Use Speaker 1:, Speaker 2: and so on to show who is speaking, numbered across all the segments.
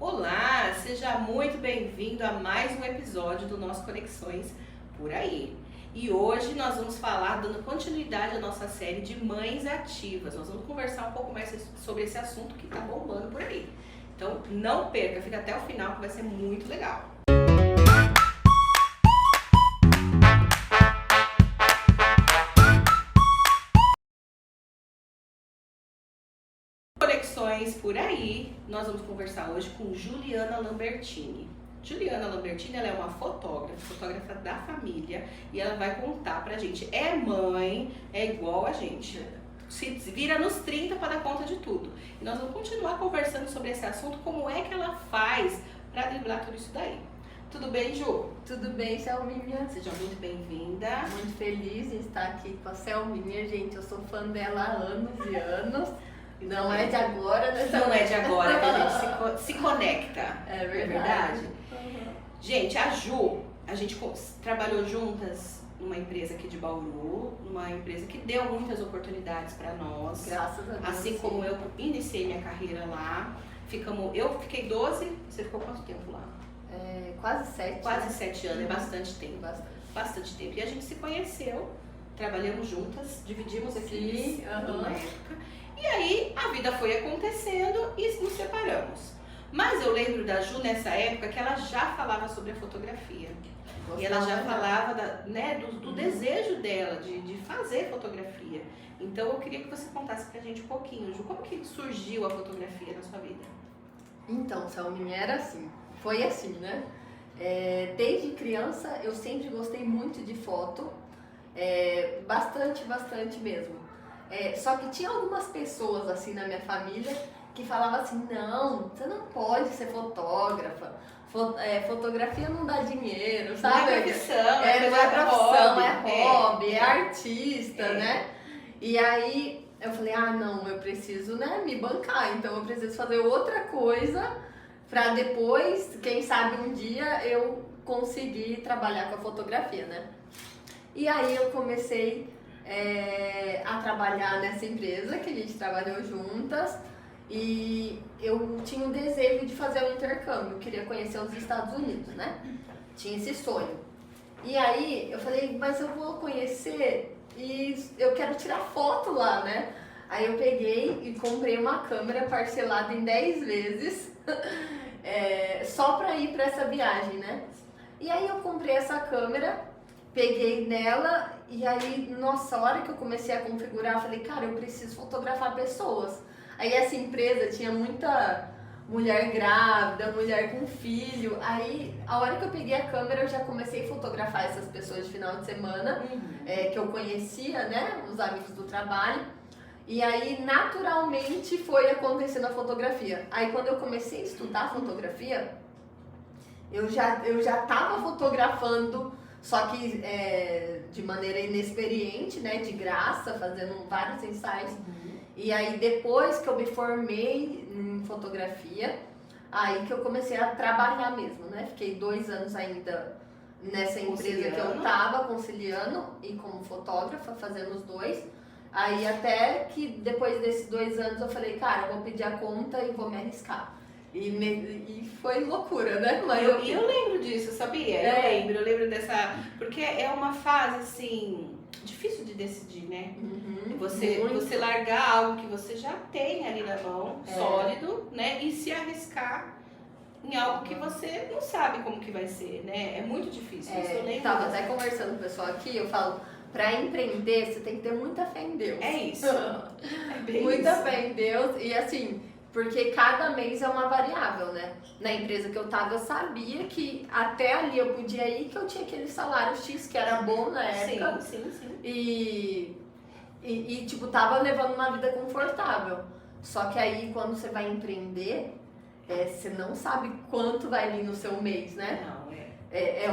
Speaker 1: Olá, seja muito bem-vindo a mais um episódio do nosso Conexões por Aí. E hoje nós vamos falar, dando continuidade à nossa série de mães ativas. Nós vamos conversar um pouco mais sobre esse assunto que está bombando por aí. Então não perca, fica até o final que vai ser muito legal. Conexões por Aí, nós vamos conversar hoje com Juliana Lambertini. Juliana Lambertini, ela é uma fotógrafa da família, e ela vai contar pra gente. É mãe, é igual a gente, se vira nos 30 para dar conta de tudo. E nós vamos continuar conversando sobre esse assunto, como é que ela faz pra driblar tudo isso daí. Tudo bem, Ju?
Speaker 2: Tudo bem, Selminha?
Speaker 1: Seja muito bem-vinda.
Speaker 2: Muito feliz em estar aqui com a Selminha, gente. Eu sou fã dela há anos e anos. Não é de agora, né?
Speaker 1: Não é de agora que a gente se conecta.
Speaker 2: É verdade.
Speaker 1: Uhum. Gente, a Ju, a gente trabalhou juntas numa empresa aqui de Bauru, numa empresa que deu muitas oportunidades para nós.
Speaker 2: Graças a Deus.
Speaker 1: Assim como eu iniciei minha carreira lá. Eu fiquei 12, você ficou quanto tempo lá?
Speaker 2: Quase 7.
Speaker 1: Quase 7 anos, é bastante tempo.
Speaker 2: Bastante
Speaker 1: tempo. E a gente se conheceu, trabalhamos juntas, dividimos equipes numa época. E aí a vida foi acontecendo e nos separamos. Mas eu lembro da Ju nessa época que ela já falava sobre a fotografia. E ela já falava do desejo dela de fazer fotografia. Então eu queria que você contasse pra gente um pouquinho, Ju, como que surgiu a fotografia na sua vida?
Speaker 2: Então, Selminha, era assim. Foi assim, né? Desde criança eu sempre gostei muito de foto. Bastante mesmo. Só que tinha algumas pessoas assim na minha família que falavam assim, não, você não pode ser fotógrafa, fotografia não dá dinheiro, sabe?
Speaker 1: Não é profissão,
Speaker 2: não é profissão, é hobby, é artista,
Speaker 1: É.
Speaker 2: né? E aí eu falei, não, eu preciso, né, me bancar, então eu preciso fazer outra coisa pra depois, quem sabe um dia eu conseguir trabalhar com a fotografia, né? E aí eu comecei a trabalhar nessa empresa que a gente trabalhou juntas e eu tinha um desejo de fazer um intercâmbio, eu queria conhecer os Estados Unidos, né? Tinha esse sonho. E aí eu falei, mas eu vou conhecer e eu quero tirar foto lá, né? Aí eu peguei e comprei uma câmera parcelada em 10 vezes só pra ir pra essa viagem, né? E aí eu comprei essa câmera, peguei nela e aí, nossa, a hora que eu comecei a configurar, eu falei, cara, eu preciso fotografar pessoas. Aí essa empresa tinha muita mulher grávida, mulher com filho. Aí, a hora que eu peguei a câmera, eu já comecei a fotografar essas pessoas de final de semana, que eu conhecia, né, os amigos do trabalho. E aí, naturalmente, foi acontecendo a fotografia. Aí, quando eu comecei a estudar fotografia, eu já tava fotografando, só que de maneira inexperiente, né, de graça, fazendo vários ensaios. E aí depois que eu me formei em fotografia, aí que eu comecei a trabalhar mesmo, né? Fiquei 2 anos ainda nessa empresa que eu tava conciliando e como fotógrafa, fazendo os dois. Aí até que depois desses 2 anos eu falei, cara, eu vou pedir a conta e vou me arriscar. E foi loucura, né? Mas
Speaker 1: eu lembro disso, sabia? Eu lembro dessa. Porque é uma fase assim, difícil de decidir, né? Você largar algo que você já tem ali na mão, sólido, né? E se arriscar em algo que você não sabe como que vai ser, né? É muito difícil. Isso eu lembro.
Speaker 2: Tava até conversando com o pessoal aqui, eu falo, pra empreender você tem que ter muita fé em Deus.
Speaker 1: É isso. É bem
Speaker 2: muita
Speaker 1: isso.
Speaker 2: fé em Deus e assim. Porque cada mês é uma variável, né? Na empresa que eu tava, eu sabia que até ali eu podia ir, que eu tinha aquele salário X, que era bom na época.
Speaker 1: Sim.
Speaker 2: E tipo, tava levando uma vida confortável. Só que aí, quando você vai empreender, você não sabe quanto vai vir no seu mês, né?
Speaker 1: Não,
Speaker 2: É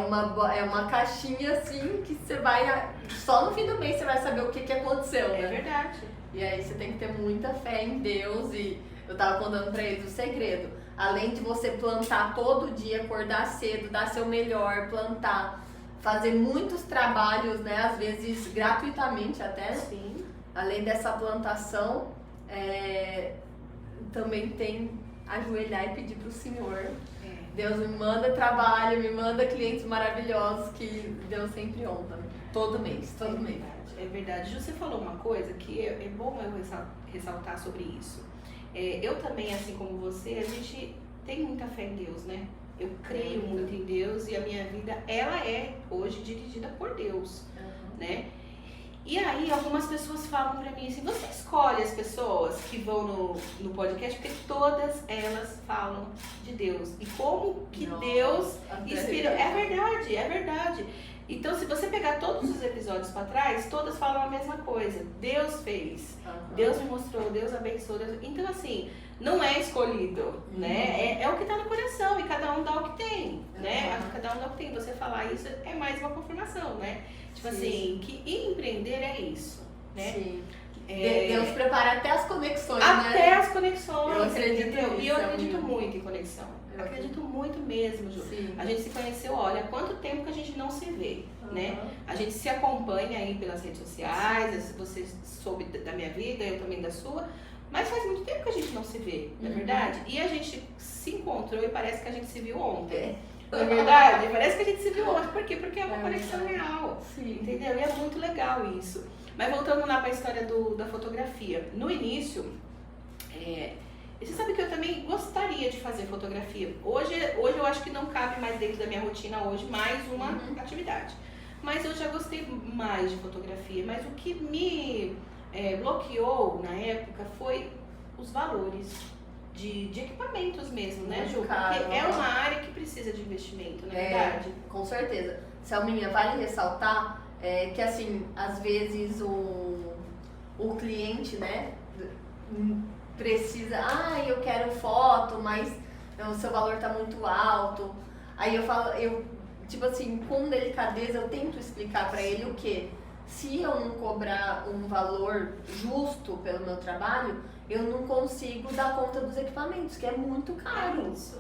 Speaker 2: uma caixinha assim, que você vai... Só no fim do mês você vai saber o que aconteceu, né?
Speaker 1: É verdade.
Speaker 2: E aí você tem que ter muita fé em Deus e... Eu tava contando pra eles o segredo. Além de você plantar todo dia, acordar cedo, dar seu melhor, plantar, fazer muitos trabalhos, né? Às vezes gratuitamente até.
Speaker 1: Sim.
Speaker 2: Além dessa plantação, também tem ajoelhar e pedir pro Senhor. Deus me manda trabalho, me manda clientes maravilhosos que Deus sempre honra. Todo mês.
Speaker 1: É verdade. Você falou uma coisa que é bom eu ressaltar sobre isso. Eu também, assim como você, a gente tem muita fé em Deus, né? Eu creio muito em Deus e a minha vida, ela é hoje dirigida por Deus, né? E aí algumas pessoas falam pra mim assim, você escolhe as pessoas que vão no podcast, porque todas elas falam de Deus. E como que Deus inspira. É verdade. Então, se você pegar todos os episódios para trás, todas falam a mesma coisa. Deus fez, Deus me mostrou, Deus abençoou. Então, assim, não é escolhido, né? É o que está no coração e cada um dá o que tem, né? Cada um dá o que tem. Você falar isso é mais uma confirmação, né? Tipo assim, que empreender é isso, né?
Speaker 2: Sim. Deus prepara até as conexões,
Speaker 1: até as conexões,
Speaker 2: eu acredito
Speaker 1: entendeu?
Speaker 2: nisso,
Speaker 1: E eu acredito muito em conexão.
Speaker 2: Eu
Speaker 1: acredito muito mesmo, Ju.
Speaker 2: Sim.
Speaker 1: A gente se conheceu, olha, quanto tempo que a gente não se vê, né? A gente se acompanha aí pelas redes sociais, você soube da minha vida, eu também da sua, mas faz muito tempo que a gente não se vê, não é verdade? E a gente se encontrou e parece que a gente se viu ontem. Não é verdade? Parece que a gente se viu ontem. Por quê? Porque é uma conexão real, entendeu? E é muito legal isso. Mas voltando lá para a história da fotografia. No início, você sabe que eu também gostaria de fazer fotografia. Hoje eu acho que não cabe mais dentro da minha rotina hoje mais uma atividade. Mas eu já gostei mais de fotografia. Mas o que me bloqueou na época foi os valores de equipamentos mesmo, né, Ju? Porque é uma área que precisa de investimento, não é verdade?
Speaker 2: Com certeza. Selminha, vale ressaltar que, assim, às vezes o cliente, né, precisa, eu quero foto, mas o seu valor tá muito alto. Aí eu falo, tipo assim, com delicadeza eu tento explicar para ele o que? Se eu não cobrar um valor justo pelo meu trabalho, eu não consigo dar conta dos equipamentos, que é muito caro.
Speaker 1: Isso.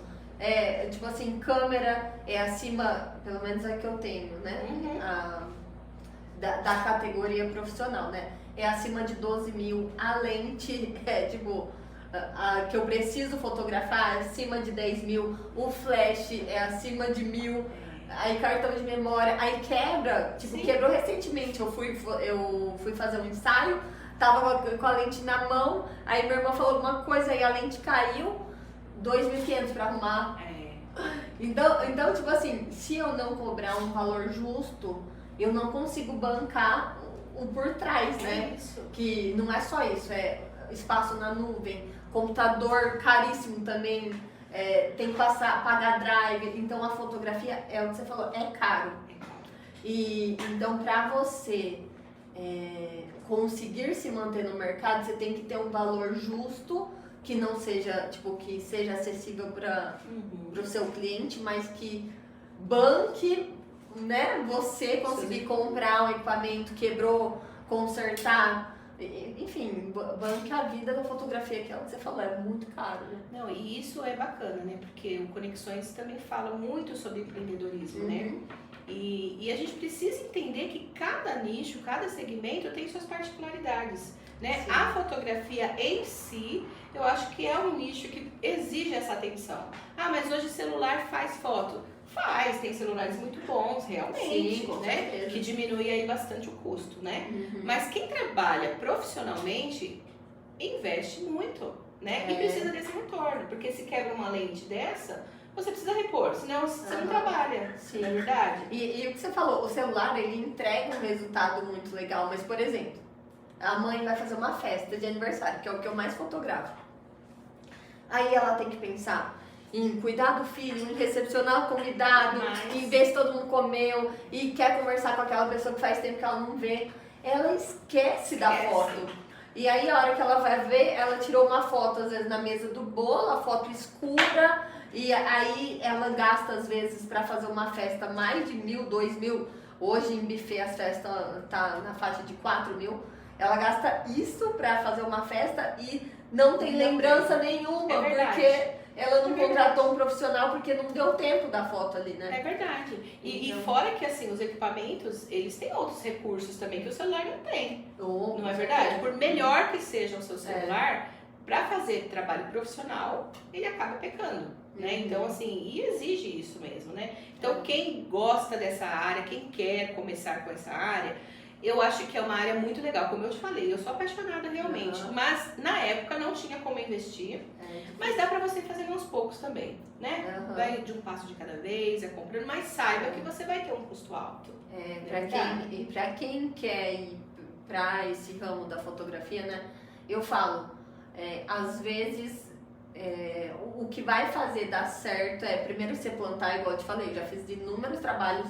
Speaker 2: Tipo assim, câmera é acima, pelo menos a que eu tenho, né? Da categoria profissional, né? É acima de 12 mil. A lente a que eu preciso fotografar é acima de 10 mil. O flash é acima de 1.000. Aí cartão de memória, aí quebra, quebrou recentemente. Eu fui fazer um ensaio, tava com a lente na mão, aí minha irmã falou alguma coisa, aí a lente caiu, 2.500 pra arrumar. Então, tipo assim, se eu não cobrar um valor justo, eu não consigo bancar o por trás, né?
Speaker 1: Isso.
Speaker 2: Que não é só isso, é espaço na nuvem, computador caríssimo também. Tem que pagar drive, então a fotografia é o que você falou, é caro. E então para você conseguir se manter no mercado, você tem que ter um valor justo, que não seja, que seja acessível para o seu cliente, mas que banque, né, você conseguir comprar um equipamento, quebrou, consertar. Enfim, banque a vida da fotografia, que é o que você falou, é muito caro, né?
Speaker 1: Não, e isso é bacana, né? Porque o Conexões também fala muito sobre empreendedorismo, né? E a gente precisa entender que cada nicho, cada segmento tem suas particularidades, né?
Speaker 2: Sim.
Speaker 1: A fotografia em si, eu acho que é um nicho que exige essa atenção. Mas hoje o celular faz foto. Tem celulares muito bons, realmente,
Speaker 2: Sim,
Speaker 1: né? Que diminui aí bastante o custo, né? Mas quem trabalha profissionalmente investe muito, né? E precisa desse retorno, porque se quebra uma lente dessa, você precisa repor, senão você não trabalha,
Speaker 2: Sim.
Speaker 1: não é verdade?
Speaker 2: E o que você falou, o celular, ele entrega um resultado muito legal, mas, por exemplo, a mãe vai fazer uma festa de aniversário, que é o que eu mais fotografo. Aí ela tem que pensar em cuidar do filho, em recepcionar o convidado, em ver se todo mundo comeu e quer conversar com aquela pessoa que faz tempo que ela não vê. Ela esquece da foto. E aí a hora que ela vai ver, ela tirou uma foto às vezes na mesa do bolo, a foto escura, e aí ela gasta às vezes para fazer uma festa mais de 1.000, 2.000. Hoje em buffet as festas tá na faixa de 4.000. Ela gasta isso para fazer uma festa e não tem lembrança nenhuma, porque ela não contratou um profissional porque não deu tempo da foto ali, né?
Speaker 1: É verdade. E fora que, assim, os equipamentos, eles têm outros recursos também que o celular não tem. Não é verdade? Por melhor que seja o seu celular, para fazer trabalho profissional, ele acaba pecando, né? Então, assim, e exige isso mesmo, né? Então, quem gosta dessa área, quem quer começar com essa área, eu acho que é uma área muito legal. Como eu te falei, eu sou apaixonada realmente, mas na época não tinha como investir, mas dá pra você fazer aos poucos também, né? Vai de um passo de cada vez, comprando, mas saiba que você vai ter um custo alto.
Speaker 2: Pra quem quer ir pra esse ramo da fotografia, né? Eu falo, às vezes o que vai fazer dar certo é primeiro você plantar, igual eu te falei, já fiz inúmeros trabalhos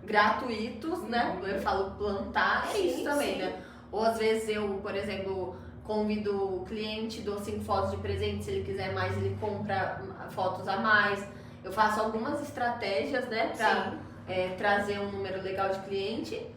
Speaker 2: gratuitos, né? Eu falo plantar, isso também, né? Ou às vezes eu, por exemplo, convido o cliente, dou 5 fotos de presente, se ele quiser mais, ele compra fotos a mais. Eu faço algumas estratégias, né, pra trazer um número legal de cliente.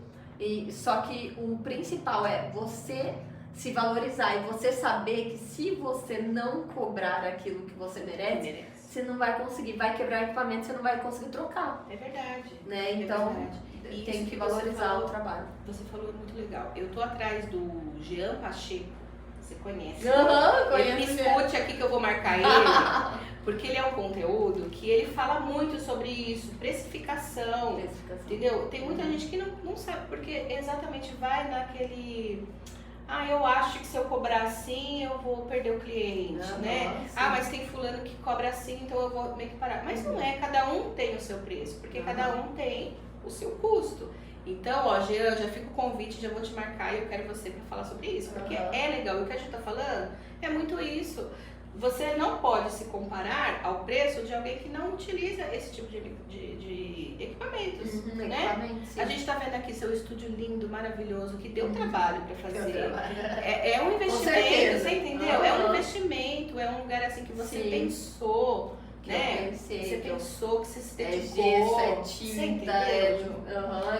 Speaker 2: Só que o principal é você se valorizar e você saber que se você não cobrar aquilo que você merece, você não vai conseguir, vai quebrar equipamento, você não vai conseguir trocar.
Speaker 1: É verdade.
Speaker 2: Né? Então, tem que valorizar o trabalho.
Speaker 1: Você falou muito legal. Eu tô atrás do Jean Pacheco, você conhece?
Speaker 2: Conheço.
Speaker 1: Ele me escute aqui que eu vou marcar ele, porque ele é um conteúdo que ele fala muito sobre isso, precificação. Entendeu? Tem muita gente que não sabe, porque exatamente vai naquele... eu acho que se eu cobrar assim, eu vou perder o cliente, né? Sim. Mas tem fulano que cobra assim, então eu vou meio que parar. Mas não é, cada um tem o seu preço, porque cada um tem o seu custo. Então, Jean, já fica o convite, já vou te marcar e eu quero você para falar sobre isso, porque é legal. E o que a gente tá falando é muito isso. Você não pode se comparar ao preço de alguém que não utiliza esse tipo de equipamentos, né? A gente tá vendo aqui seu estúdio lindo, maravilhoso, que deu trabalho para fazer. É um investimento, você entendeu? É um investimento, é um lugar assim que você pensou, né? Você pensou, que você se dedicou.
Speaker 2: Tinta,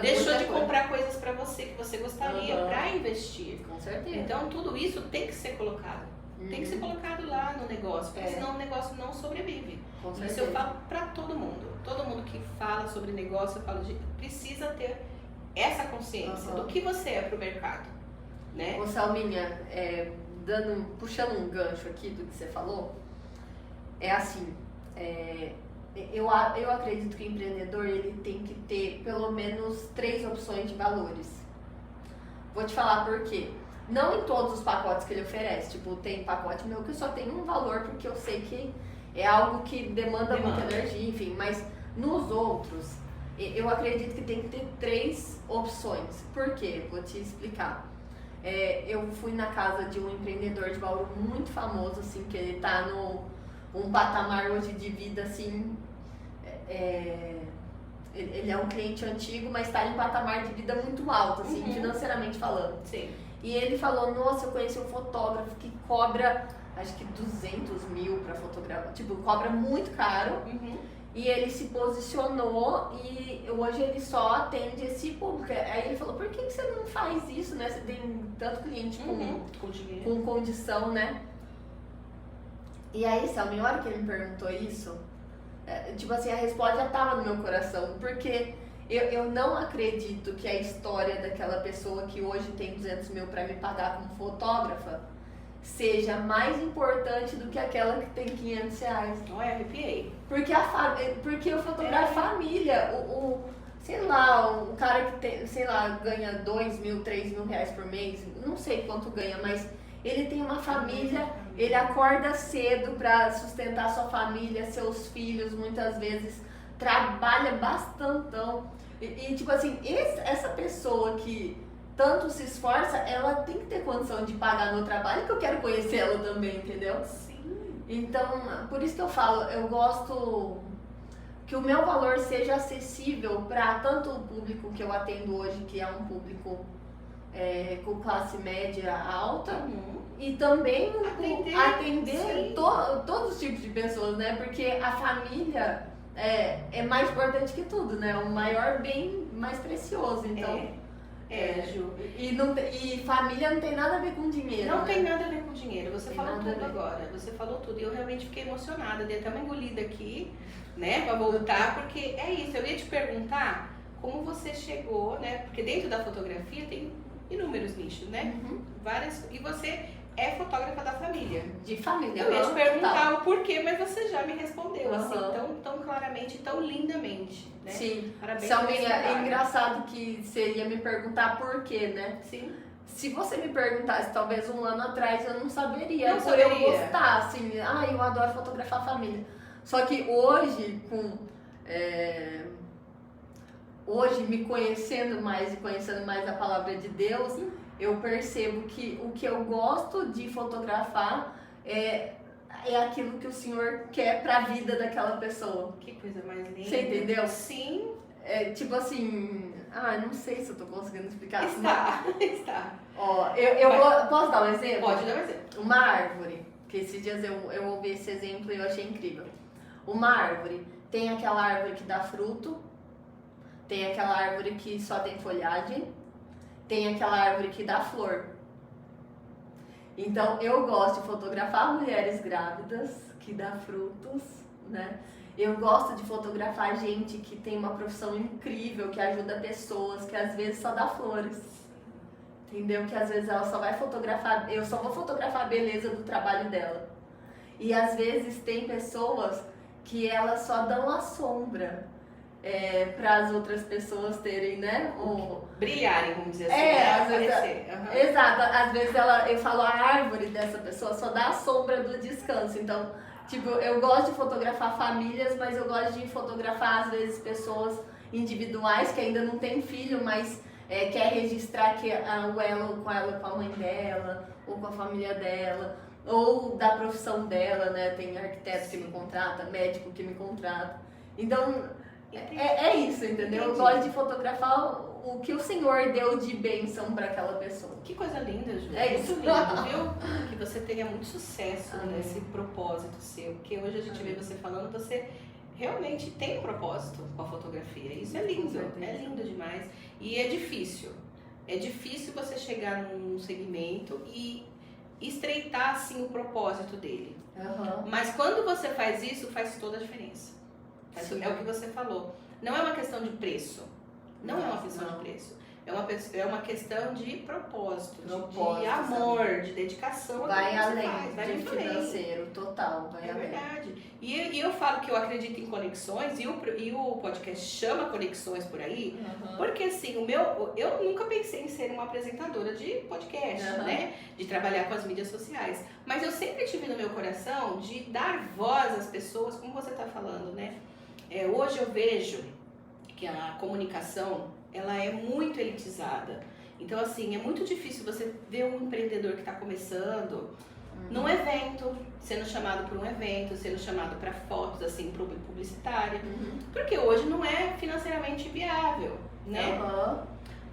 Speaker 1: deixou de comprar coisas para você que você gostaria para investir.
Speaker 2: Com certeza.
Speaker 1: Então, tudo isso tem que ser colocado. Tem que ser colocado lá no negócio, porque senão o negócio não sobrevive. Isso eu falo pra todo mundo. Todo mundo que fala sobre negócio, eu falo precisa ter essa consciência do que você é pro mercado, né?
Speaker 2: Ô Salminha, puxando um gancho aqui do que você falou, é assim, eu acredito que o empreendedor ele tem que ter pelo menos 3 opções de valores. Vou te falar por quê. Não em todos os pacotes que ele oferece, tipo, tem pacote meu que só tem um valor porque eu sei que é algo que demanda muita energia, enfim, mas nos outros, eu acredito que tem que ter 3 opções. Por quê? Vou te explicar. Eu fui na casa de um empreendedor de Bauru muito famoso, assim, que ele tá um patamar hoje de vida, assim, ele é um cliente antigo, mas tá em um patamar de vida muito alto, assim, financeiramente falando.
Speaker 1: Sim.
Speaker 2: E ele falou, nossa, eu conheci um fotógrafo que cobra, acho que 200 mil pra fotografar, tipo, cobra muito caro. E ele se posicionou e hoje ele só atende esse público. Aí ele falou, por que você não faz isso, né? Você tem tanto cliente com condição, né? E aí, Selma, na hora que ele me perguntou isso, tipo assim, a resposta já tava no meu coração, porque... Eu não acredito que a história daquela pessoa que hoje tem 200 mil para me pagar como fotógrafa seja mais importante do que aquela que tem 500 reais.
Speaker 1: Olha, arrepiei.
Speaker 2: Porque eu fotografo família. Sei lá, o cara que tem, sei lá, ganha 2 mil, 3 mil reais por mês, não sei quanto ganha, mas ele tem uma família, ele acorda cedo para sustentar sua família, seus filhos, muitas vezes trabalha bastantão. E tipo assim, essa pessoa que tanto se esforça, ela tem que ter condição de pagar meu trabalho, que eu quero conhecer ela também, entendeu?
Speaker 1: Sim.
Speaker 2: Então, por isso que eu falo, eu gosto que o meu valor seja acessível para tanto o público que eu atendo hoje, que é um público com classe média alta, e também atender todos os tipos de pessoas, né? Porque a família é mais importante que tudo, né? O maior bem mais precioso, então...
Speaker 1: Ju.
Speaker 2: E família não tem nada a ver com dinheiro.
Speaker 1: Não,
Speaker 2: né?
Speaker 1: tem nada a ver com dinheiro. Você falou tudo agora. Você falou tudo. E eu realmente fiquei emocionada. Dei até uma engolida aqui, né? Pra voltar, porque é isso. Eu ia te perguntar como você chegou, né? Porque dentro da fotografia tem inúmeros nichos, né? Várias. E você é fotógrafa da família.
Speaker 2: De família.
Speaker 1: Eu ia te perguntar o porquê, mas você já me respondeu, assim, tão claramente, tão lindamente, né?
Speaker 2: Sim.
Speaker 1: Parabéns.
Speaker 2: Selminha, é engraçado que você ia me perguntar por quê, né?
Speaker 1: Sim.
Speaker 2: Se você me perguntasse, talvez um ano atrás, eu não saberia.
Speaker 1: Não
Speaker 2: por
Speaker 1: saberia.
Speaker 2: Eu gostar, assim, eu adoro fotografar a família. Só que hoje, hoje, me conhecendo mais e conhecendo mais a palavra de Deus, eu percebo que o que eu gosto de fotografar é aquilo que o Senhor quer pra vida daquela pessoa.
Speaker 1: Que coisa mais linda.
Speaker 2: Você entendeu?
Speaker 1: Sim.
Speaker 2: Tipo assim, não sei se eu tô conseguindo explicar.
Speaker 1: Está.
Speaker 2: Ó, posso dar um exemplo?
Speaker 1: Pode dar um exemplo.
Speaker 2: Uma árvore, que esses dias eu ouvi esse exemplo e eu achei incrível. Uma árvore, tem aquela árvore que dá fruto, tem aquela árvore que só tem folhagem, tem aquela árvore que dá flor. Então eu gosto de fotografar mulheres grávidas que dá frutos, né? Eu gosto de fotografar gente que tem uma profissão incrível, que ajuda pessoas, que às vezes só dá flores. Entendeu? Que às vezes ela só vai fotografar, eu só vou fotografar a beleza do trabalho dela. E às vezes tem pessoas que elas só dão a sombra para as outras pessoas terem, né?
Speaker 1: Brilharem, vamos dizer assim.
Speaker 2: Às vezes, exato, às vezes eu falo a árvore dessa pessoa só dá a sombra do descanso. Então, tipo, eu gosto de fotografar famílias, mas eu gosto de fotografar às vezes pessoas individuais que ainda não têm filho, mas quer registrar que o elo com ela, com a mãe dela, ou com a família dela, ou da profissão dela, né? Tem arquiteto que me contrata, médico que me contrata. Então, é isso, entendeu? Eu gosto de fotografar o que o Senhor deu de bênção para aquela pessoa.
Speaker 1: Que coisa linda, Ju.
Speaker 2: É isso.
Speaker 1: Muito lindo, viu? Que você tenha muito sucesso nesse propósito seu. Porque hoje a gente vê você falando, você realmente tem um propósito com a fotografia. Isso é lindo, é lindo demais. E é difícil. É difícil você chegar num segmento e estreitar assim o propósito dele. Mas quando você faz isso, faz toda a diferença. É o que você falou. Não é uma questão de preço. Não é uma questão de preço. É uma questão de propósito, de amor, de dedicação.
Speaker 2: Vai além de financeiro, total. Vai além.
Speaker 1: Verdade. E eu falo que eu acredito em conexões e o podcast chama Conexões por aí, porque assim, eu nunca pensei em ser uma apresentadora de podcast, né? De trabalhar com as mídias sociais. Mas eu sempre tive no meu coração de dar voz às pessoas, como você está falando, né? Hoje eu vejo que a comunicação, ela é muito elitizada. Então, assim, é muito difícil você ver um empreendedor que está começando num evento, sendo chamado para um evento, sendo chamado para fotos, assim, publicitária. Porque hoje não é financeiramente viável, né?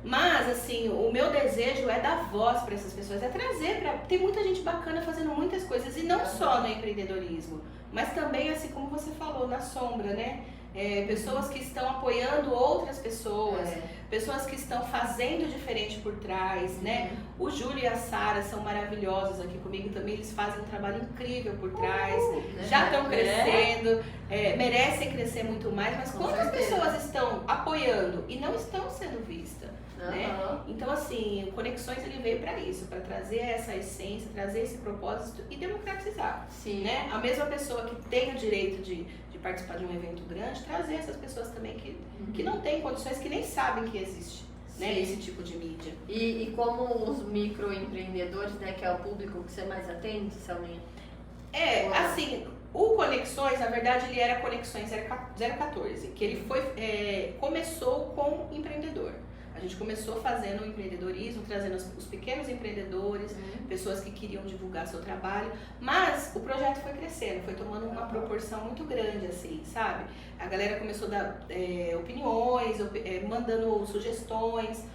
Speaker 1: Mas, assim, o meu desejo é dar voz para essas pessoas, é trazer para... Tem muita gente bacana fazendo muitas coisas, e não só no empreendedorismo, mas também, assim como você falou, na sombra, né? Pessoas que estão apoiando outras pessoas, pessoas que estão fazendo diferente por trás, né? O Júlio e a Sara são maravilhosos aqui comigo também, eles fazem um trabalho incrível por trás, já estão crescendo, merecem crescer muito mais, mas quantas pessoas estão apoiando e não estão sendo vistas? Né? Então, assim, Conexões ele veio para isso, para trazer essa essência, trazer esse propósito e democratizar. Né? A mesma pessoa que tem o direito de participar de um evento grande, trazer essas pessoas também que não têm condições, que nem sabem que existe, né, esse tipo de mídia.
Speaker 2: E como os microempreendedores, né, que é o público que você mais atende, Selminha?
Speaker 1: Assim, o Conexões, na verdade, ele era Conexões 014, que ele começou com empreendedor. A gente começou fazendo o empreendedorismo, trazendo os pequenos empreendedores, pessoas que queriam divulgar seu trabalho, mas o projeto foi crescendo, foi tomando uma proporção muito grande, assim, sabe? A galera começou a dar opiniões, mandando sugestões,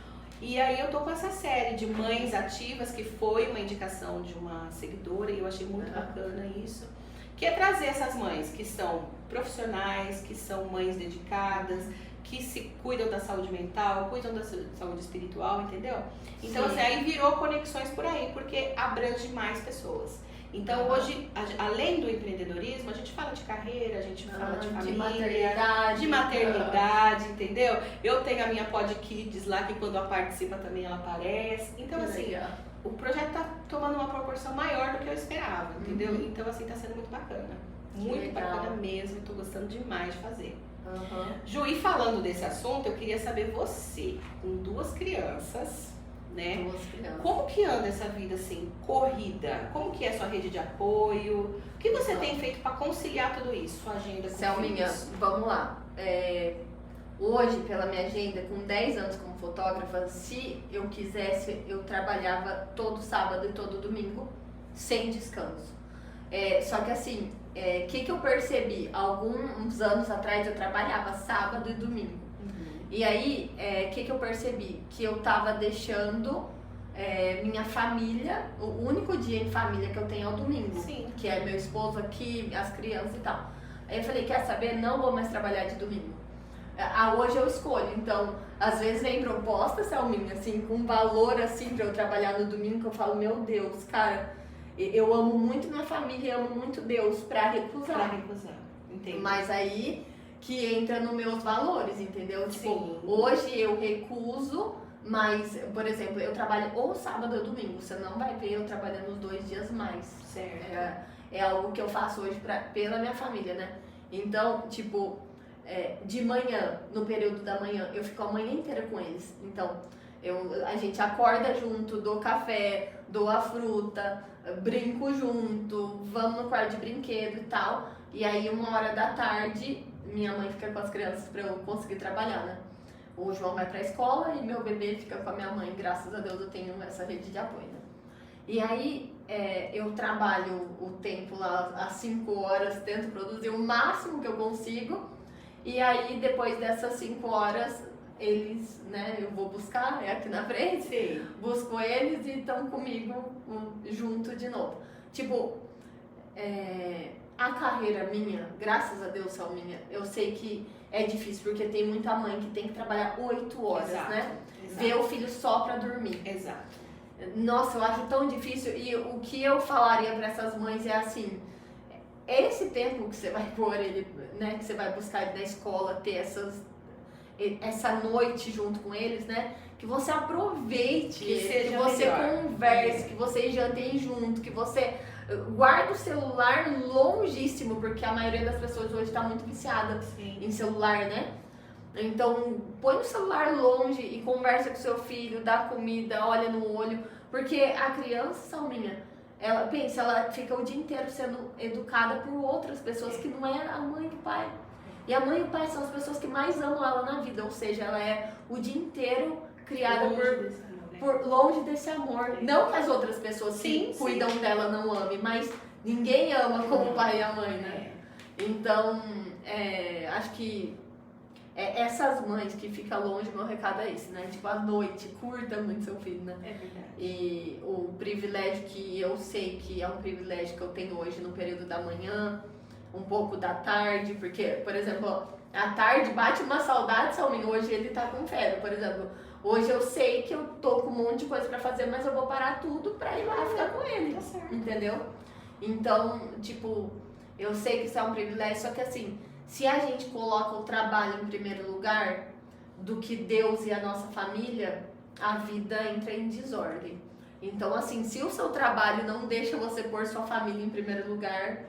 Speaker 1: e aí eu tô com essa série de mães ativas, que foi uma indicação de uma seguidora, e eu achei muito bacana isso, que é trazer essas mães que são profissionais, que são mães dedicadas, que se cuidam da saúde mental, cuidam da saúde espiritual, entendeu? Então, assim, aí virou Conexões por aí, porque abrange mais pessoas. Então, hoje, além do empreendedorismo, a gente fala de carreira, a gente fala de família, de maternidade, entendeu? Eu tenho a minha Pod Kids lá, que quando ela participa também ela aparece. Então, assim, o projeto tá tomando uma proporção maior do que eu esperava, entendeu?
Speaker 2: Uhum.
Speaker 1: Então, assim, tá sendo muito bacana. Muito bacana mesmo, tô gostando demais de fazer.
Speaker 2: Uhum.
Speaker 1: Ju, e falando desse assunto, eu queria saber você, com 2 crianças, né?
Speaker 2: 2 crianças.
Speaker 1: Como que anda essa vida, assim, corrida? Como que é a sua rede de apoio? O que você tem feito para conciliar tudo isso, sua agenda com
Speaker 2: Selminha,
Speaker 1: filhos?
Speaker 2: vamos lá. Hoje, pela minha agenda, com 10 anos como fotógrafa, se eu quisesse, eu trabalhava todo sábado e todo domingo, sem descanso. Só que assim, o que eu percebi? Alguns anos atrás eu trabalhava sábado e domingo. E aí, o que eu percebi? Que eu tava deixando minha família, o único dia em família que eu tenho é o domingo.
Speaker 1: Sim.
Speaker 2: Que é meu esposo aqui, as crianças e tal. Aí eu falei, quer saber? Não vou mais trabalhar de domingo. Hoje eu escolho, então, às vezes vem proposta, Selminha, assim, com valor, assim, pra eu trabalhar no domingo, que eu falo, meu Deus, cara, eu amo muito minha família, amo muito Deus, pra recusar.
Speaker 1: Pra recusar, entendi.
Speaker 2: Mas aí que entra nos meus valores, entendeu?
Speaker 1: Sim.
Speaker 2: Tipo, hoje eu recuso, mas, por exemplo, eu trabalho ou sábado ou domingo, você não vai ver eu trabalhando os 2 dias mais.
Speaker 1: Certo.
Speaker 2: É algo que eu faço hoje pela minha família, né? Então, tipo, de manhã, no período da manhã, eu fico a manhã inteira com eles. Então, a gente acorda junto, dou café, dou a fruta, brinco junto, vamos no quarto de brinquedo e tal. E aí, 1h da tarde, minha mãe fica com as crianças pra eu conseguir trabalhar, né? O João vai pra escola e meu bebê fica com a minha mãe. Graças a Deus eu tenho essa rede de apoio, né? E aí, eu trabalho o tempo lá às 5 horas, tento produzir o máximo que eu consigo. E aí, depois dessas 5 horas, eles, né, eu vou buscar, aqui na frente,
Speaker 1: Sim.
Speaker 2: busco eles e estão comigo junto de novo. Tipo, a carreira minha, graças a Deus, Selminha, eu sei que é difícil, porque tem muita mãe que tem que trabalhar 8 horas,
Speaker 1: Exato,
Speaker 2: né?
Speaker 1: exato.
Speaker 2: Ver o filho só pra dormir.
Speaker 1: Exato.
Speaker 2: Nossa, eu acho tão difícil. E o que eu falaria pra essas mães é assim, esse tempo que você vai pôr ele, né, que você vai buscar ele na escola, ter essa noite junto com eles, né, que você aproveite, que você converse, que vocês jantem junto, que você guarde o celular longíssimo, porque a maioria das pessoas hoje tá muito viciada em celular, né? Então, põe o celular longe e conversa com seu filho, dá comida, olha no olho, porque a criança, Selminha, ela fica o dia inteiro sendo educada por outras pessoas que não é a mãe e o pai. E a mãe e o pai são as pessoas que mais amam ela na vida, ou seja, ela é o dia inteiro criada por longe desse amor. Não que as outras pessoas que cuidam dela não amem, mas ninguém ama como o pai e a mãe, né? Então, acho que essas mães que ficam longe, meu recado é esse, né? Tipo, à noite, curta muito seu filho, né?
Speaker 1: É verdade.
Speaker 2: E o privilégio que eu sei que é um privilégio que eu tenho hoje no período da manhã, um pouco da tarde, porque, por exemplo, à tarde bate uma saudade, Selminha, hoje ele tá com febre, por exemplo. Hoje eu sei que eu tô com um monte de coisa pra fazer, mas eu vou parar tudo pra ir lá ficar com ele, entendeu? Então, tipo, eu sei que isso é um privilégio, só que assim, se a gente coloca o trabalho em primeiro lugar do que Deus e a nossa família, a vida entra em desordem. Então, assim, se o seu trabalho não deixa você pôr sua família em primeiro lugar,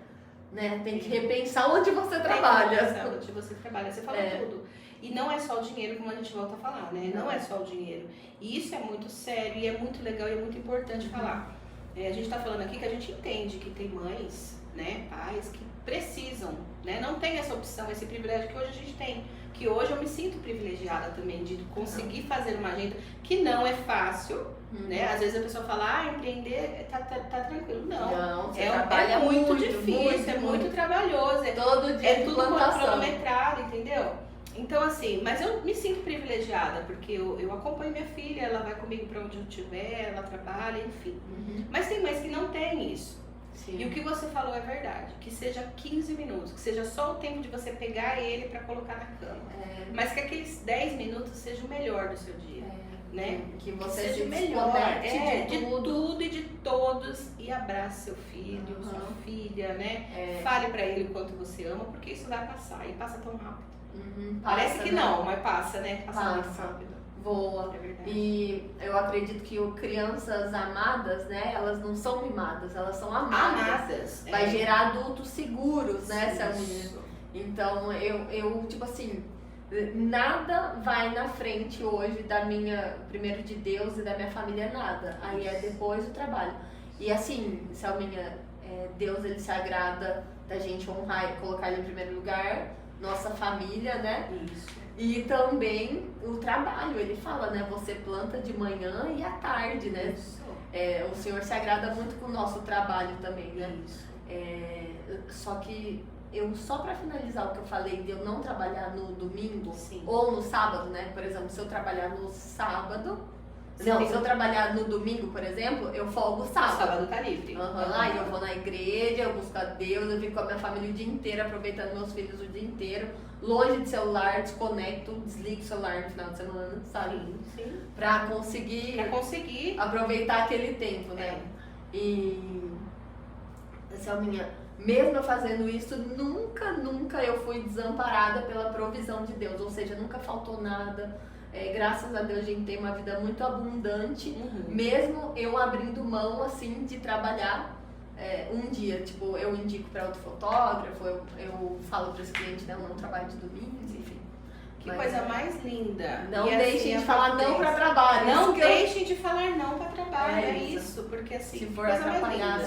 Speaker 2: né, tem que repensar onde você trabalha.
Speaker 1: Onde você trabalha, você falou tudo. E não é só o dinheiro, como a gente volta a falar, né? Não é só o dinheiro. E isso é muito sério e é muito legal e é muito importante falar. A gente tá falando aqui que a gente entende que tem mães, né, pais que precisam, né? Não tem essa opção, esse privilégio que hoje a gente tem. Que hoje eu me sinto privilegiada também de conseguir fazer uma agenda que não é fácil, né? Às vezes a pessoa fala, empreender tá tranquilo. Não,
Speaker 2: você trabalha
Speaker 1: muito difícil, é muito trabalhoso.
Speaker 2: Todo dia
Speaker 1: é tudo cronometrado, entendeu? Então assim, mas eu me sinto privilegiada, porque eu acompanho minha filha, ela vai comigo pra onde eu estiver, ela trabalha, enfim. Mas tem mães que não tem isso. Sim. E o que você falou é verdade, que seja 15 minutos, que seja só o tempo de você pegar ele pra colocar na cama. Mas que aqueles 10 minutos seja o melhor do seu dia, né?
Speaker 2: Que você
Speaker 1: seja
Speaker 2: se
Speaker 1: melhor
Speaker 2: de
Speaker 1: tudo e de todos e abrace seu filho, sua filha, né? Fale pra ele o quanto você ama, porque isso vai passar e passa tão rápido. Parece que não, mas passa, né? Passa muito rápido.
Speaker 2: voa.
Speaker 1: É verdade.
Speaker 2: E eu acredito que crianças amadas, né, elas não são mimadas, elas são amadas. Vai gerar adultos seguros, né, Selminha? Então, eu, tipo assim, nada vai na frente hoje primeiro de Deus e da minha família, nada. Aí é depois o trabalho. E assim, Selminha, Deus, ele se agrada da gente honrar e colocar ele em primeiro lugar, nossa família, né?
Speaker 1: Isso.
Speaker 2: E também o trabalho, ele fala, né? Você planta de manhã e à tarde, né?
Speaker 1: Isso.
Speaker 2: O Senhor se agrada muito com o nosso trabalho também, né?
Speaker 1: Isso.
Speaker 2: Só que só para finalizar o que eu falei de eu não trabalhar no domingo,
Speaker 1: Sim.
Speaker 2: ou no sábado, né? Por exemplo, se eu trabalhar no sábado, se eu trabalhar no domingo, por exemplo, eu folgo o sábado.
Speaker 1: O sábado tá livre.
Speaker 2: Aí eu vou na igreja, eu busco a Deus, eu fico com a minha família o dia inteiro, aproveitando meus filhos o dia inteiro, longe de celular, desconecto, desligo o celular no final de semana, sabe?
Speaker 1: Sim.
Speaker 2: Pra conseguir aproveitar aquele tempo, né? E Selminha, mesmo eu fazendo isso, nunca eu fui desamparada pela provisão de Deus, ou seja, nunca faltou nada. Graças a Deus a gente tem uma vida muito abundante, mesmo eu abrindo mão assim de trabalhar um dia. Tipo, eu indico para outro fotógrafo, eu falo para esse cliente, né, eu não trabalho de domingos, enfim.
Speaker 1: Que coisa mais linda.
Speaker 2: Não deixem de falar não para trabalho.
Speaker 1: Não deixem de falar não para trabalho, é isso. Porque assim,
Speaker 2: se for atrapalhar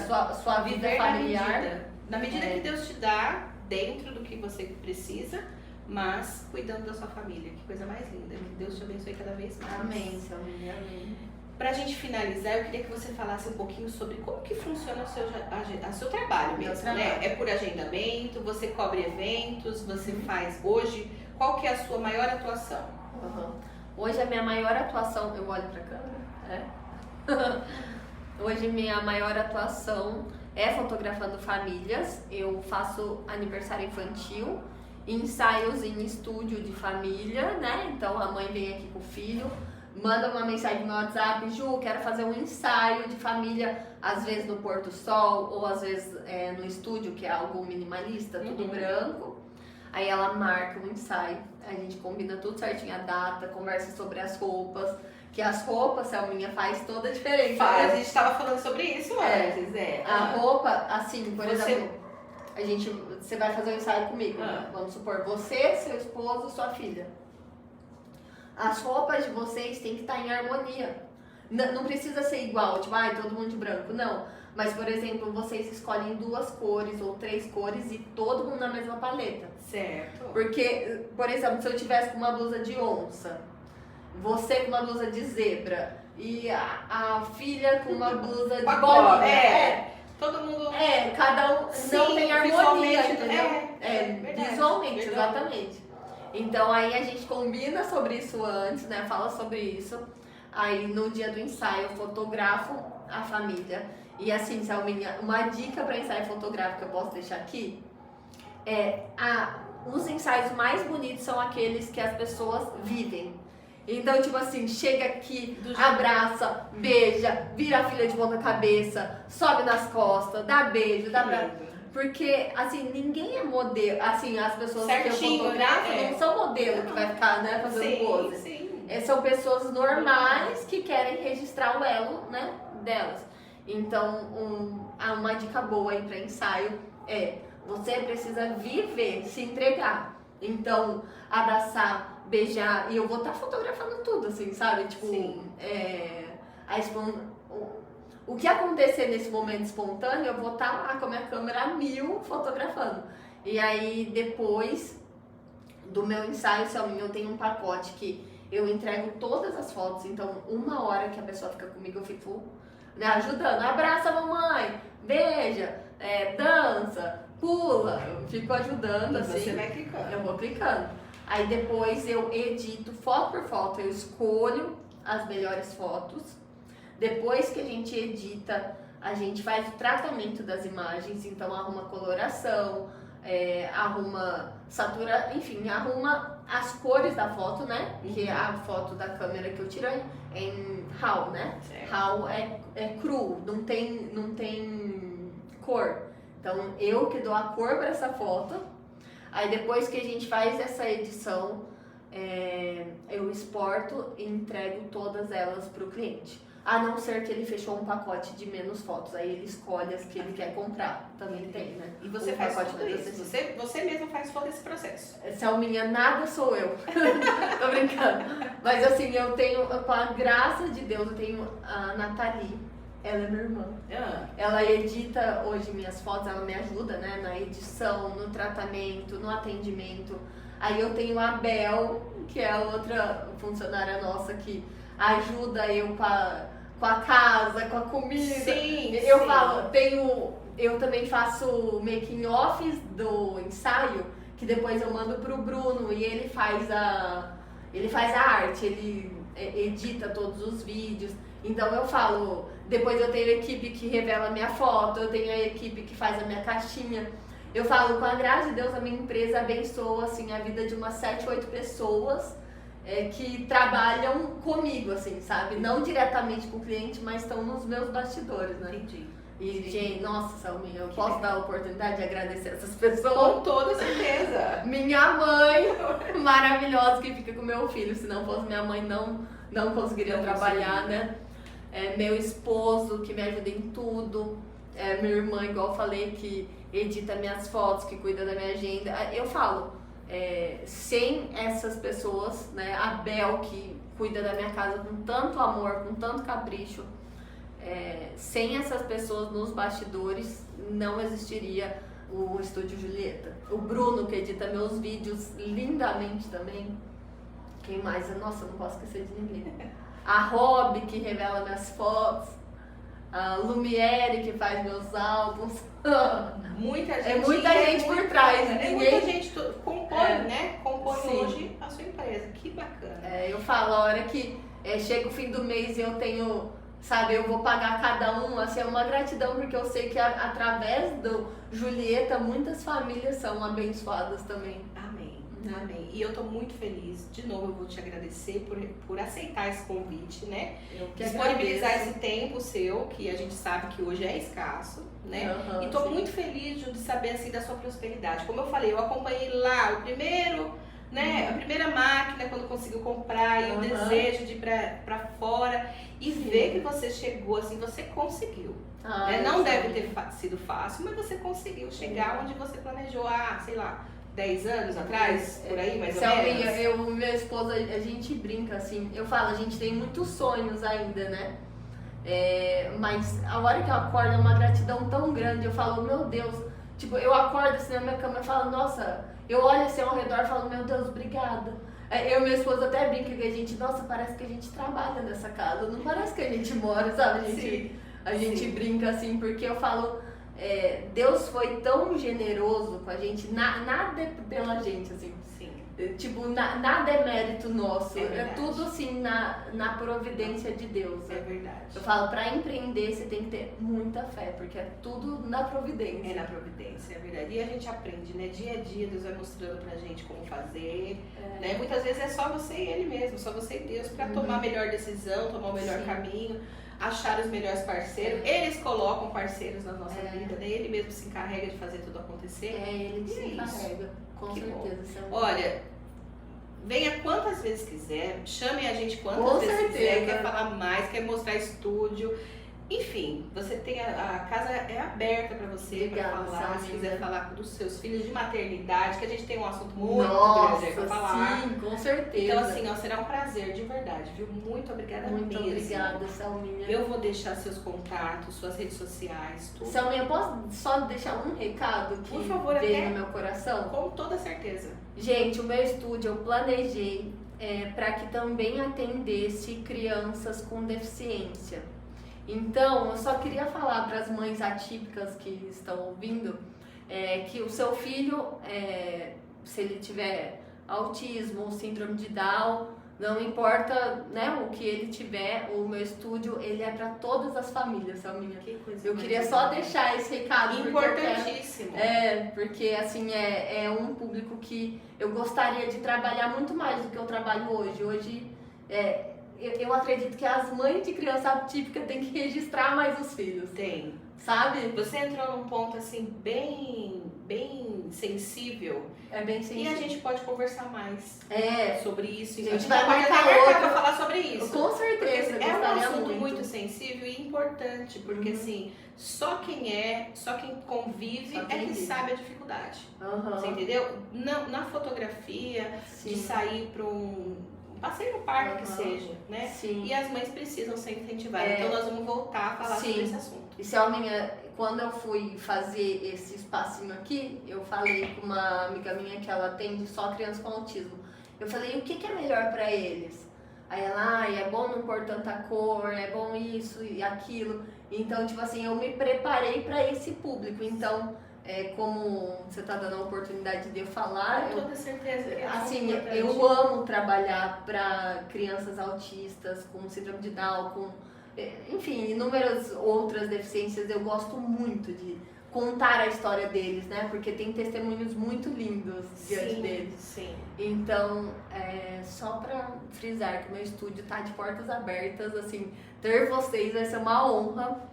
Speaker 2: sua vida familiar,
Speaker 1: na medida que Deus te dá, dentro do que você precisa, mas cuidando da sua família. Que coisa mais linda. Que Deus te abençoe cada vez mais.
Speaker 2: Amém, Selminha, amém.
Speaker 1: Pra gente finalizar, eu queria que você falasse um pouquinho sobre como que funciona o seu trabalho mesmo, né? É por agendamento, você cobre eventos, você faz hoje. Qual que é a sua maior atuação?
Speaker 2: Hoje a minha maior atuação, eu olho pra câmera, Hoje minha maior atuação é fotografando famílias. Eu faço aniversário infantil, ensaios em estúdio de família, né? Então a mãe vem aqui com o filho, manda uma mensagem no meu WhatsApp: Ju, quero fazer um ensaio de família, às vezes no pôr do sol, ou às vezes no estúdio, que é algo minimalista, tudo branco. Aí ela marca um ensaio, a gente combina tudo certinho, a data, conversa sobre as roupas, que as roupas, Selminha, faz toda a diferença.
Speaker 1: A gente estava falando sobre isso antes,
Speaker 2: A roupa, assim, por exemplo, você vai fazer um ensaio comigo, vamos supor, você, seu esposo, sua filha. As roupas de vocês têm que estar em harmonia. Não precisa ser igual, tipo, todo mundo de branco, não. Mas, por exemplo, vocês escolhem 2 cores ou 3 cores e todo mundo na mesma paleta.
Speaker 1: Certo.
Speaker 2: Porque, por exemplo, se eu tivesse com uma blusa de onça, você com uma blusa de zebra e a filha com uma blusa de bolinha.
Speaker 1: Todo mundo...
Speaker 2: cada um não tem harmonia, entendeu?
Speaker 1: Verdade,
Speaker 2: visualmente, exatamente. Então, aí a gente combina sobre isso antes, né? Fala sobre isso. Aí, no dia do ensaio, eu fotografo a família. E assim, Selminha, uma dica para ensaio fotográfico que eu posso deixar aqui os ensaios mais bonitos são aqueles que as pessoas vivem. Então, tipo assim, chega aqui, abraça, beija, vira a filha de ponta cabeça, sobe nas costas, dá beijo, dá abraço. Porque, assim, ninguém é modelo. Assim, as pessoas
Speaker 1: certinho,
Speaker 2: que eu fotografo não são modelo que vai ficar, né, fazendo pose.
Speaker 1: Sim.
Speaker 2: São pessoas normais que querem registrar o elo, né, delas. Então, uma dica boa aí para ensaio você precisa viver, se entregar. Então, abraçar, beijar, e eu vou estar fotografando tudo, assim, sabe? Tipo, o que acontecer nesse momento espontâneo, eu vou estar lá com a minha câmera a 1000 fotografando. E aí, depois do meu ensaio, Selminha, eu tenho um pacote que eu entrego todas as fotos. Então, 1 hora que a pessoa fica comigo, eu fico ajudando. Abraça a mamãe, beija, dança, pula. Eu fico ajudando, assim.
Speaker 1: Você vai clicando.
Speaker 2: Eu vou clicando. Aí depois eu edito foto por foto, eu escolho as melhores fotos. Depois que a gente edita, a gente faz o tratamento das imagens. Então arruma coloração, arruma enfim, arruma as cores da foto, né? Que é a foto da câmera que eu tiro em RAW, né?
Speaker 1: Certo.
Speaker 2: RAW é cru, não tem cor. Então eu que dou a cor para essa foto. Aí depois que a gente faz essa edição, eu exporto e entrego todas elas para o cliente. A não ser que ele fechou um pacote de menos fotos, aí ele escolhe as que ele quer comprar. Também tem, né?
Speaker 1: E você faz tudo isso? Você mesmo faz todo esse processo?
Speaker 2: Selminha, nada sou eu. Tô brincando. Mas assim, eu tenho, com a graça de Deus, eu tenho a Nathalie. Ela é minha irmã. Ela edita hoje minhas fotos, ela me ajuda, né? Na edição, no tratamento, no atendimento. Aí eu tenho a Bel, que é a outra funcionária nossa que ajuda eu com a casa, com a comida.
Speaker 1: Sim,
Speaker 2: eu falo, eu também faço making offs do ensaio, que depois eu mando pro Bruno e ele faz a arte, ele edita todos os vídeos. Então eu falo, depois eu tenho a equipe que revela a minha foto, eu tenho a equipe que faz a minha caixinha. Eu falo, com a graça de Deus, a minha empresa abençoa assim, a vida de umas 7, 8 pessoas que trabalham comigo, assim, sabe? Não diretamente com o cliente, mas estão nos meus bastidores, né?
Speaker 1: Entendi.
Speaker 2: E, gente, nossa, Selminha, eu posso dar a oportunidade de agradecer essas pessoas?
Speaker 1: Com toda certeza.
Speaker 2: Minha mãe, maravilhosa, que fica com meu filho. Se não fosse minha mãe, não conseguiria trabalhar, né? Meu esposo, que me ajuda em tudo. Minha irmã, igual eu falei, que edita minhas fotos, que cuida da minha agenda. Eu falo, sem essas pessoas, né? A Bel, que cuida da minha casa com tanto amor, com tanto capricho. Sem essas pessoas nos bastidores, não existiria o Estúdio Julieta. O Bruno, que edita meus vídeos lindamente também. Quem mais? Nossa, eu não posso esquecer de ninguém. A Rob, que revela minhas fotos. A Lumiere, que faz meus álbuns.
Speaker 1: Muita gente.
Speaker 2: Muita gente por trás.
Speaker 1: Muita gente compõe, né? Compõe
Speaker 2: Sim.
Speaker 1: hoje a sua empresa. Que bacana.
Speaker 2: Eu falo, a hora que chega o fim do mês e eu tenho, sabe, eu vou pagar cada um, assim, é uma gratidão, porque eu sei que através do Julieta, muitas famílias são abençoadas também.
Speaker 1: Amém. Amém. E eu tô muito feliz. De novo, eu vou te agradecer por aceitar esse convite, né? Disponibilizar esse tempo seu, que a gente sabe que hoje é escasso, né?
Speaker 2: Uhum,
Speaker 1: e tô
Speaker 2: sim.
Speaker 1: muito feliz de saber, assim, da sua prosperidade. Como eu falei, eu acompanhei lá o primeiro, né? A primeira máquina, quando conseguiu comprar, e o desejo de ir pra fora. E ver que você chegou, assim, você conseguiu. Né? Não deve ter sido fácil, mas você conseguiu chegar onde você planejou, sei lá, 10 anos atrás, por aí, mais ou menos?
Speaker 2: Eu e minha esposa, a gente brinca assim, eu falo, a gente tem muitos sonhos ainda, né? Mas a hora que eu acordo é uma gratidão tão grande, eu falo, meu Deus, tipo, eu acordo assim na minha cama e falo, nossa, eu olho assim ao redor e falo, meu Deus, obrigada. Eu e minha esposa até brinca que a gente, nossa, parece que a gente trabalha nessa casa, não parece que a gente mora, sabe? A gente brinca assim, porque eu falo, Deus foi tão generoso com a gente, nada é pela gente, assim.
Speaker 1: Sim.
Speaker 2: Tipo, nada é mérito nosso,
Speaker 1: É
Speaker 2: tudo assim na providência de Deus.
Speaker 1: É verdade.
Speaker 2: Eu falo, pra empreender você tem que ter muita fé, porque é tudo na providência.
Speaker 1: É na providência, é verdade. E a gente aprende, né? Dia a dia Deus vai mostrando pra gente como fazer, né? Muitas vezes é só você e Ele mesmo, só você e Deus pra tomar a melhor decisão, tomar o melhor caminho, achar os melhores parceiros. Eles colocam parceiros na nossa vida, né? Ele mesmo se encarrega de fazer tudo acontecer.
Speaker 2: Ele se encarrega, com certeza.
Speaker 1: Olha, venha quantas vezes quiser, chame a gente quantas vezes quiser, quer falar mais, quer mostrar estúdio. Enfim, você tem a casa é aberta para você para falar, se quiser falar dos seus filhos de maternidade, que a gente tem um assunto muito grande para falar.
Speaker 2: Sim, com certeza.
Speaker 1: Então assim, será um prazer de verdade, viu? Muito obrigada mesmo.
Speaker 2: Muito obrigada, Selminha.
Speaker 1: Eu vou deixar seus contatos, suas redes sociais, tudo.
Speaker 2: Selminha, posso só deixar um recado que
Speaker 1: por favor,
Speaker 2: veio no meu coração?
Speaker 1: Com toda certeza.
Speaker 2: Gente, o meu estúdio eu planejei para que também atendesse crianças com deficiência. Então, eu só queria falar para as mães atípicas que estão ouvindo que o seu filho, se ele tiver autismo ou síndrome de Down, não importa, né, o que ele tiver, o meu estúdio ele é para todas as famílias, Selminha.
Speaker 1: Que coisa
Speaker 2: eu queria só deixar esse recado.
Speaker 1: Importantíssimo.
Speaker 2: Porque assim, é um público que eu gostaria de trabalhar muito mais do que eu trabalho hoje. Hoje, eu acredito que as mães de criança atípica têm que registrar mais os filhos.
Speaker 1: Tem.
Speaker 2: sabe?
Speaker 1: Você entrou num ponto assim bem sensível.
Speaker 2: É bem sensível.
Speaker 1: E a gente pode conversar mais sobre isso.
Speaker 2: A gente vai marcar
Speaker 1: pra falar sobre isso.
Speaker 2: Com certeza.
Speaker 1: É um assunto muito sensível e importante, porque assim, só quem convive que sabe a dificuldade. Você entendeu? Na fotografia, de sair para um passeio no parque que seja, né?
Speaker 2: Sim.
Speaker 1: E as mães precisam ser incentivadas. Então nós vamos voltar a falar sobre esse assunto.
Speaker 2: E Selminha, quando eu fui fazer esse espacinho aqui, eu falei com uma amiga minha que ela atende só crianças com autismo. Eu falei, o que é melhor para eles? Aí ela, é bom não pôr tanta cor, é bom isso e aquilo. Então, tipo assim, eu me preparei para esse público. Então, como você tá dando a oportunidade de eu falar,
Speaker 1: com toda certeza.
Speaker 2: Assim, eu amo trabalhar para crianças autistas com síndrome de Down, com, enfim, inúmeras outras deficiências. Eu gosto muito de contar a história deles, né? Porque tem testemunhos muito lindos diante deles.
Speaker 1: Sim.
Speaker 2: Então, só para frisar que o meu estúdio tá de portas abertas, assim, ter vocês vai ser uma honra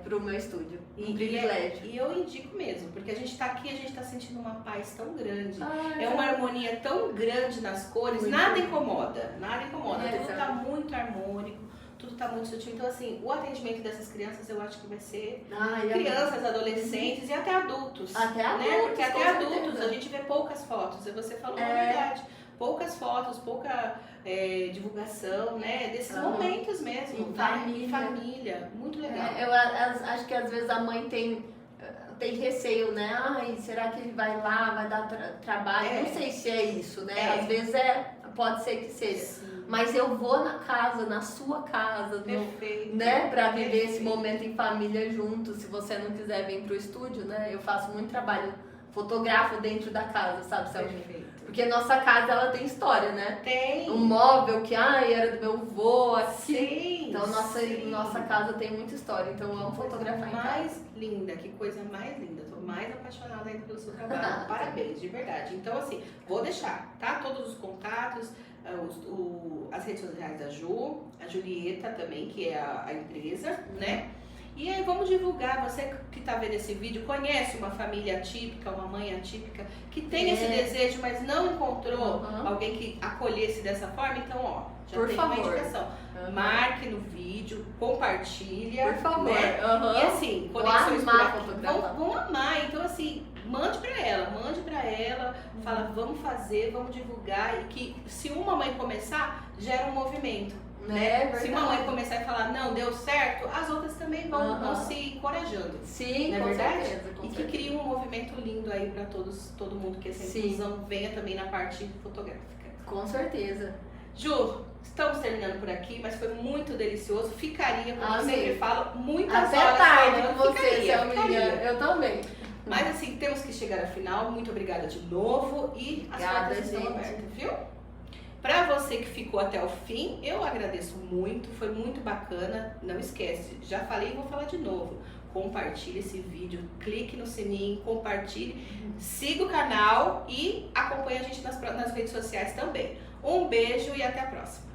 Speaker 2: pro meu estúdio. Um privilégio.
Speaker 1: E eu indico mesmo, porque a gente tá aqui, a gente tá sentindo uma paz tão grande. É uma harmonia tão grande nas cores, nada incomoda. Tudo tá muito harmônico, tudo tá muito sutil. Então, assim, o atendimento dessas crianças eu acho que vai ser crianças, adolescentes e até adultos.
Speaker 2: Até adultos,
Speaker 1: né? Porque até adultos
Speaker 2: certeza.
Speaker 1: A gente vê poucas fotos, e você falou a verdade. Poucas fotos, pouca divulgação, né? Desses momentos mesmo, em família. Muito legal.
Speaker 2: Eu acho que às vezes a mãe tem receio, né? Ai, será que ele vai lá, vai dar trabalho? Não sei se é isso, né? Às vezes pode ser que seja. Sim. Mas eu vou na casa, na sua casa, né? Pra viver esse momento em família junto. Se você não quiser vir pro estúdio, né? Eu faço muito trabalho, fotografo dentro da casa, sabe, Selminha? Porque nossa casa, ela tem história, né?
Speaker 1: Tem.
Speaker 2: Um móvel que, era do meu avô, aqui.
Speaker 1: Sim.
Speaker 2: Então, nossa casa tem muita história. Então, eu amo fotografar em casa.
Speaker 1: Mais linda, que coisa mais linda. Tô mais apaixonada ainda pelo seu trabalho. Parabéns, de verdade. Então, assim, vou deixar, tá? Todos os contatos, as redes sociais da Ju, a Julieta também, que é a empresa, né? E aí vamos divulgar, você que está vendo esse vídeo, conhece uma família atípica, uma mãe atípica, que tem esse desejo, mas não encontrou alguém que acolhesse dessa forma, então já tem uma indicação. Marque no vídeo, compartilha.
Speaker 2: Por favor.
Speaker 1: Né? E assim, conexões vão amar, então assim, mande pra ela, fala, vamos fazer, vamos divulgar, e que se uma mãe começar, gera um movimento. Né? Se uma mãe começar a falar, não, deu certo, as outras também vão se encorajando.
Speaker 2: Sim,
Speaker 1: não é
Speaker 2: com
Speaker 1: verdade?
Speaker 2: certeza,
Speaker 1: e que cria um movimento lindo aí para todo mundo que essa inclusão venha também na parte fotográfica.
Speaker 2: Com certeza.
Speaker 1: Ju, estamos terminando por aqui, mas foi muito delicioso. Ficaria, como eu sempre falo, muitas
Speaker 2: até
Speaker 1: horas
Speaker 2: tarde
Speaker 1: falando.
Speaker 2: com você, Selminha. Eu também.
Speaker 1: Mas assim, temos que chegar ao final. Muito obrigada de novo e as portas estão abertas, viu? Para você que ficou até o fim, eu agradeço muito, foi muito bacana. Não esquece, já falei e vou falar de novo. Compartilhe esse vídeo, clique no sininho, compartilhe, siga o canal e acompanhe a gente nas redes sociais também. Um beijo e até a próxima.